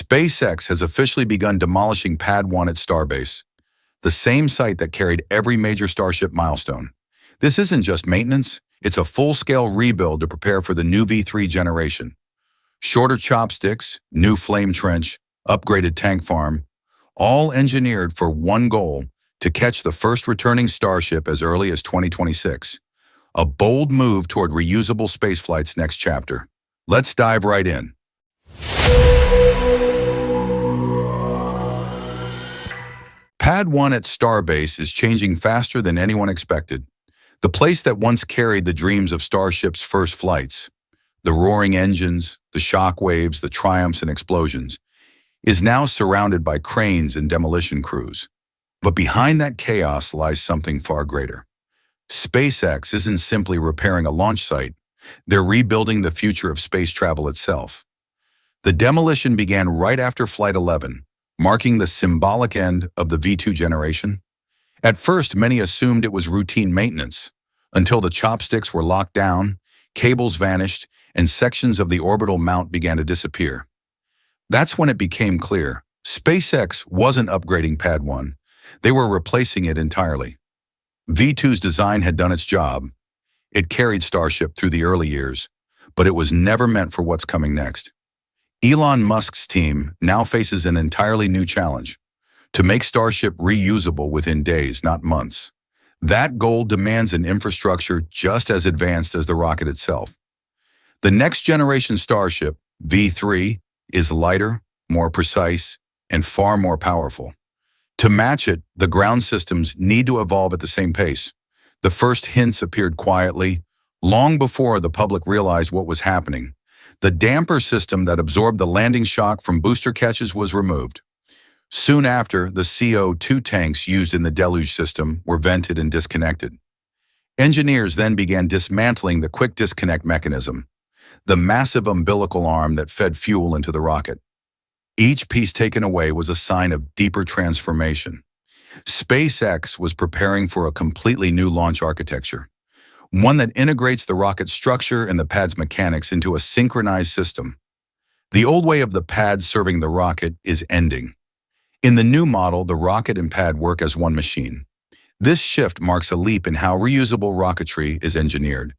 SpaceX has officially begun demolishing Pad 1 at Starbase, the same site that carried every major Starship milestone. This isn't just maintenance, it's a full-scale rebuild to prepare for the new V3 generation. Shorter chopsticks, new flame trench, upgraded tank farm, all engineered for one goal: to catch the first returning Starship as early as 2026. A bold move toward reusable spaceflight's next chapter. Let's dive right in. Pad 1 at Starbase is changing faster than anyone expected. The place that once carried the dreams of Starship's first flights, the roaring engines, the shock waves, the triumphs and explosions, is now surrounded by cranes and demolition crews. But behind that chaos lies something far greater. SpaceX isn't simply repairing a launch site, they're rebuilding the future of space travel itself. The demolition began right after Flight 11, marking the symbolic end of the V2 generation. At first, many assumed it was routine maintenance, until the chopsticks were locked down, cables vanished, and sections of the orbital mount began to disappear. That's when it became clear SpaceX wasn't upgrading Pad 1, they were replacing it entirely. V2's design had done its job. It carried Starship through the early years, but it was never meant for what's coming next. Elon Musk's team now faces an entirely new challenge: to make Starship reusable within days, not months. That goal demands an infrastructure just as advanced as the rocket itself. The next generation Starship, V3, is lighter, more precise, and far more powerful. To match it, the ground systems need to evolve at the same pace. The first hints appeared quietly, long before the public realized what was happening. The damper system that absorbed the landing shock from booster catches was removed. Soon after, the CO2 tanks used in the deluge system were vented and disconnected. Engineers then began dismantling the quick disconnect mechanism, the massive umbilical arm that fed fuel into the rocket. Each piece taken away was a sign of deeper transformation. SpaceX was preparing for a completely new launch architecture, one that integrates the rocket's structure and the pad's mechanics into a synchronized system. The old way of the pad serving the rocket is ending. In the new model, the rocket and pad work as one machine. This shift marks a leap in how reusable rocketry is engineered.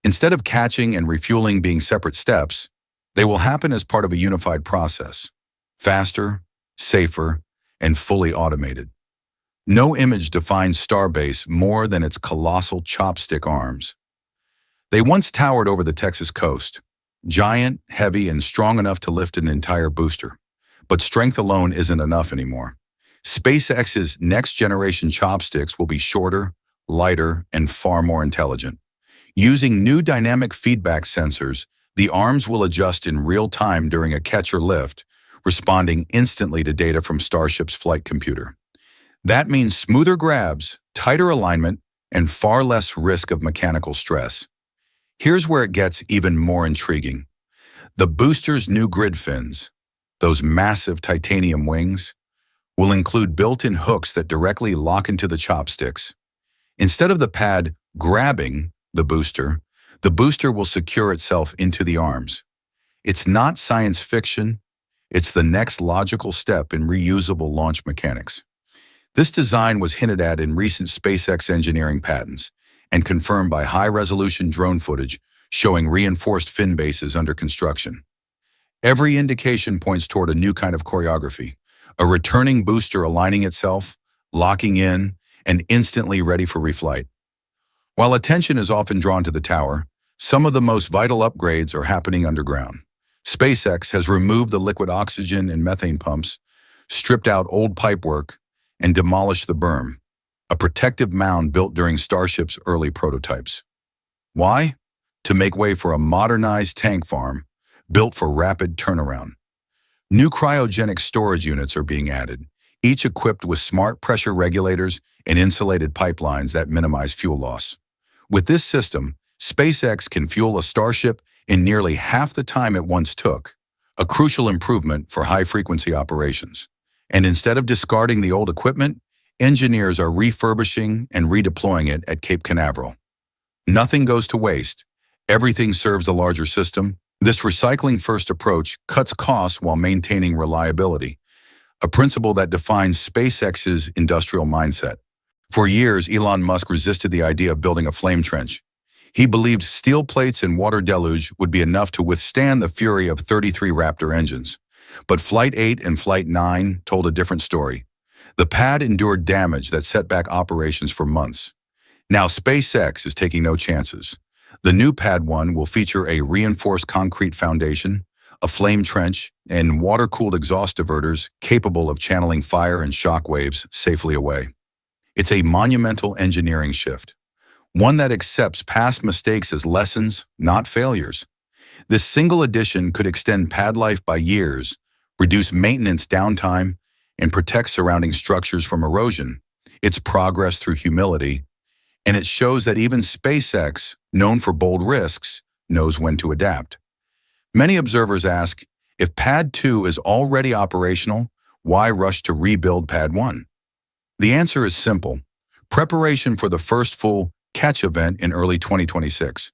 Instead of catching and refueling being separate steps, they will happen as part of a unified process: faster, safer, and fully automated. No image defines Starbase more than its colossal chopstick arms. They once towered over the Texas coast, giant, heavy, and strong enough to lift an entire booster. But strength alone isn't enough anymore. SpaceX's next-generation chopsticks will be shorter, lighter, and far more intelligent. Using new dynamic feedback sensors, the arms will adjust in real time during a catch or lift, responding instantly to data from Starship's flight computer. That means smoother grabs, tighter alignment, and far less risk of mechanical stress. Here's where it gets even more intriguing. The booster's new grid fins, those massive titanium wings, will include built-in hooks that directly lock into the chopsticks. Instead of the pad grabbing the booster will secure itself into the arms. It's not science fiction, it's the next logical step in reusable launch mechanics. This design was hinted at in recent SpaceX engineering patents and confirmed by high-resolution drone footage showing reinforced fin bases under construction. Every indication points toward a new kind of choreography, a returning booster aligning itself, locking in, and instantly ready for reflight. While attention is often drawn to the tower, some of the most vital upgrades are happening underground. SpaceX has removed the liquid oxygen and methane pumps, stripped out old pipework, and demolished the berm, a protective mound built during Starship's early prototypes. Why? To make way for a modernized tank farm built for rapid turnaround. New cryogenic storage units are being added, each equipped with smart pressure regulators and insulated pipelines that minimize fuel loss. With this system, SpaceX can fuel a Starship in nearly half the time it once took, a crucial improvement for high-frequency operations. And instead of discarding the old equipment, engineers are refurbishing and redeploying it at Cape Canaveral. Nothing goes to waste. Everything serves the larger system, This recycling-first approach cuts costs while maintaining reliability, a principle that defines SpaceX's industrial mindset. For years, Elon Musk resisted the idea of building a flame trench. He believed steel plates and water deluge would be enough to withstand the fury of 33 Raptor engines. But Flight 8 and Flight 9 told a different story. The pad endured damage that set back operations for months. Now SpaceX is taking no chances. The new Pad 1 will feature a reinforced concrete foundation, a flame trench, and water-cooled exhaust diverters capable of channeling fire and shock waves safely away. It's a monumental engineering shift, one that accepts past mistakes as lessons, not failures. This single addition could extend pad life by years, reduce maintenance downtime, and protect surrounding structures from erosion. It's progress through humility, and it shows that even SpaceX, known for bold risks, knows when to adapt. Many observers ask, if Pad 2 is already operational, why rush to rebuild Pad 1? The answer is simple: preparation for the first full catch event in early 2026.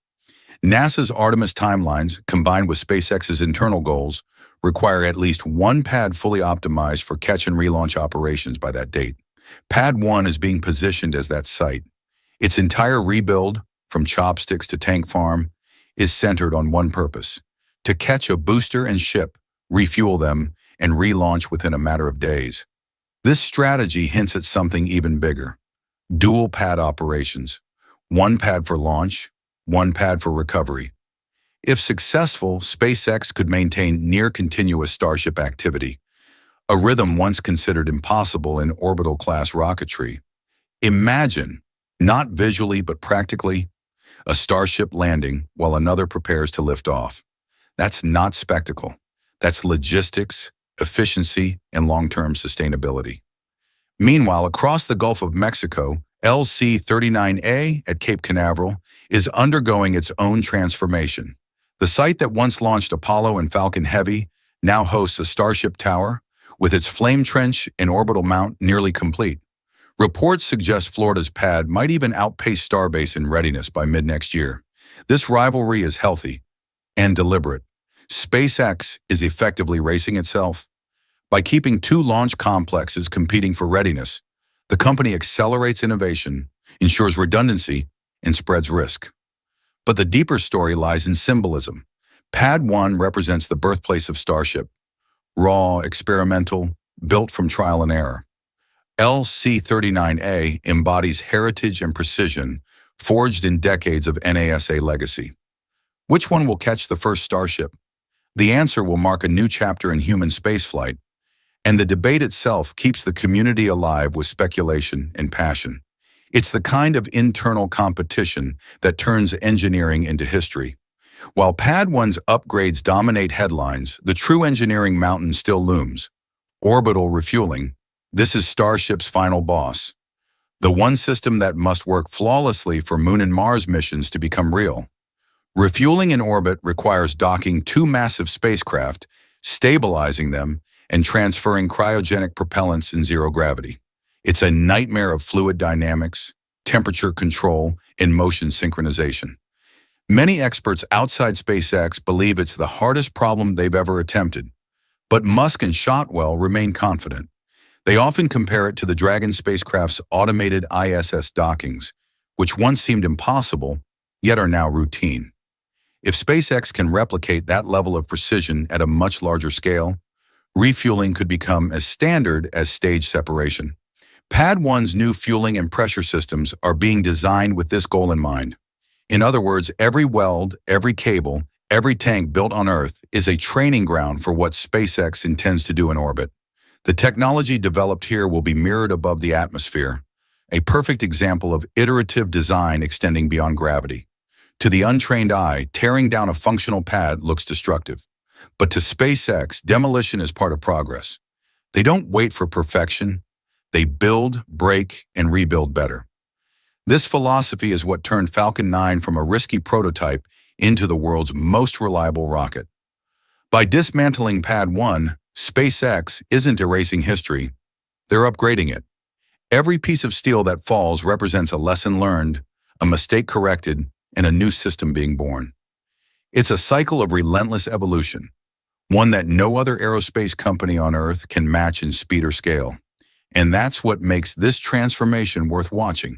NASA's Artemis timelines, combined with SpaceX's internal goals, require at least one pad fully optimized for catch and relaunch operations by that date. Pad 1 is being positioned as that site. Its entire rebuild, from chopsticks to tank farm, is centered on one purpose: to catch a booster and ship, refuel them, and relaunch within a matter of days. This strategy hints at something even bigger: dual pad operations. One pad for launch, one pad for recovery. If successful, SpaceX could maintain near-continuous Starship activity, a rhythm once considered impossible in orbital-class rocketry. Imagine, not visually but practically, a Starship landing while another prepares to lift off. That's not spectacle. That's logistics, efficiency, and long-term sustainability. Meanwhile, across the Gulf of Mexico, LC-39A at Cape Canaveral is undergoing its own transformation. The site that once launched Apollo and Falcon Heavy now hosts a Starship tower, with its flame trench and orbital mount nearly complete. Reports suggest Florida's pad might even outpace Starbase in readiness by mid-next year. This rivalry is healthy and deliberate. SpaceX is effectively racing itself. By keeping two launch complexes competing for readiness, the company accelerates innovation, ensures redundancy, and spreads risk. But the deeper story lies in symbolism. Pad 1 represents the birthplace of Starship, raw, experimental, built from trial and error. LC-39A embodies heritage and precision, forged in decades of NASA legacy. Which one will catch the first Starship? The answer will mark a new chapter in human spaceflight, and the debate itself keeps the community alive with speculation and passion. It's the kind of internal competition that turns engineering into history. While Pad 1's upgrades dominate headlines, the true engineering mountain still looms. Orbital refueling. This is Starship's final boss. The one system that must work flawlessly for Moon and Mars missions to become real. Refueling in orbit requires docking two massive spacecraft, stabilizing them, and transferring cryogenic propellants in zero gravity. It's a nightmare of fluid dynamics, temperature control, and motion synchronization. Many experts outside SpaceX believe it's the hardest problem they've ever attempted, but Musk and Shotwell remain confident. They often compare it to the Dragon spacecraft's automated ISS dockings, which once seemed impossible, yet are now routine. If SpaceX can replicate that level of precision at a much larger scale, refueling could become as standard as stage separation. Pad 1's new fueling and pressure systems are being designed with this goal in mind. In other words, every weld, every cable, every tank built on Earth is a training ground for what SpaceX intends to do in orbit. The technology developed here will be mirrored above the atmosphere, a perfect example of iterative design extending beyond gravity. To the untrained eye, tearing down a functional pad looks destructive. But to SpaceX, demolition is part of progress. They don't wait for perfection. They build, break, and rebuild better. This philosophy is what turned Falcon 9 from a risky prototype into the world's most reliable rocket. By dismantling Pad 1, SpaceX isn't erasing history. They're upgrading it. Every piece of steel that falls represents a lesson learned, a mistake corrected, and a new system being born. It's a cycle of relentless evolution, one that no other aerospace company on Earth can match in speed or scale. And that's what makes this transformation worth watching.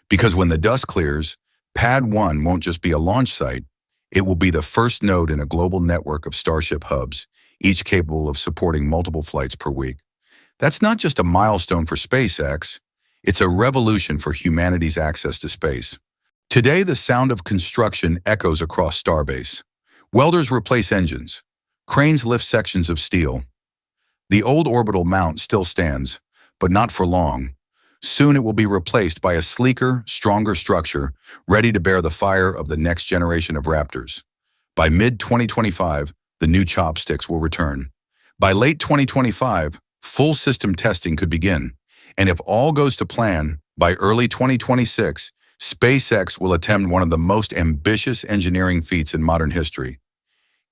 Because when the dust clears, Pad 1 won't just be a launch site, it will be the first node in a global network of Starship hubs, each capable of supporting multiple flights per week. That's not just a milestone for SpaceX, it's a revolution for humanity's access to space. Today, the sound of construction echoes across Starbase. Welders replace engines. Cranes lift sections of steel. The old orbital mount still stands, but not for long. Soon it will be replaced by a sleeker, stronger structure, ready to bear the fire of the next generation of Raptors. By mid-2025, the new chopsticks will return. By late 2025, full system testing could begin. And if all goes to plan, by early 2026, SpaceX will attempt one of the most ambitious engineering feats in modern history,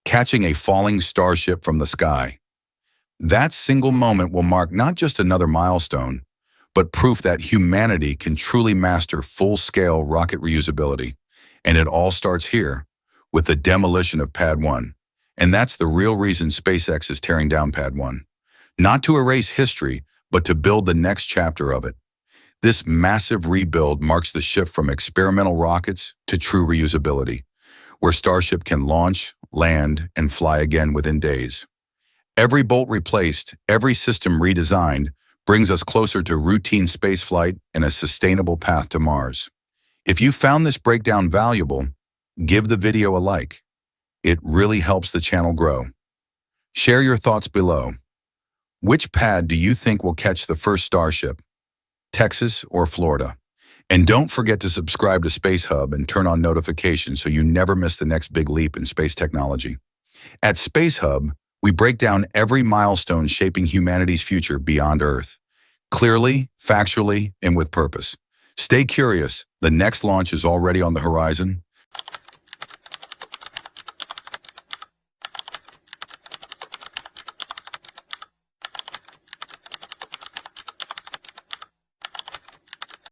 catching a falling Starship from the sky. That single moment will mark not just another milestone, but proof that humanity can truly master full-scale rocket reusability. And it all starts here, with the demolition of Pad 1. And that's the real reason SpaceX is tearing down Pad 1. Not to erase history, but to build the next chapter of it. This massive rebuild marks the shift from experimental rockets to true reusability, where Starship can launch, land, and fly again within days. Every bolt replaced, every system redesigned, brings us closer to routine spaceflight and a sustainable path to Mars. If you found this breakdown valuable, give the video a like. It really helps the channel grow. Share your thoughts below. Which pad do you think will catch the first Starship? Texas or Florida? And don't forget to subscribe to Space Hub and turn on notifications so you never miss the next big leap in space technology. At Space Hub, we break down every milestone shaping humanity's future beyond Earth. Clearly, factually, and with purpose. Stay curious. The next launch is already on the horizon.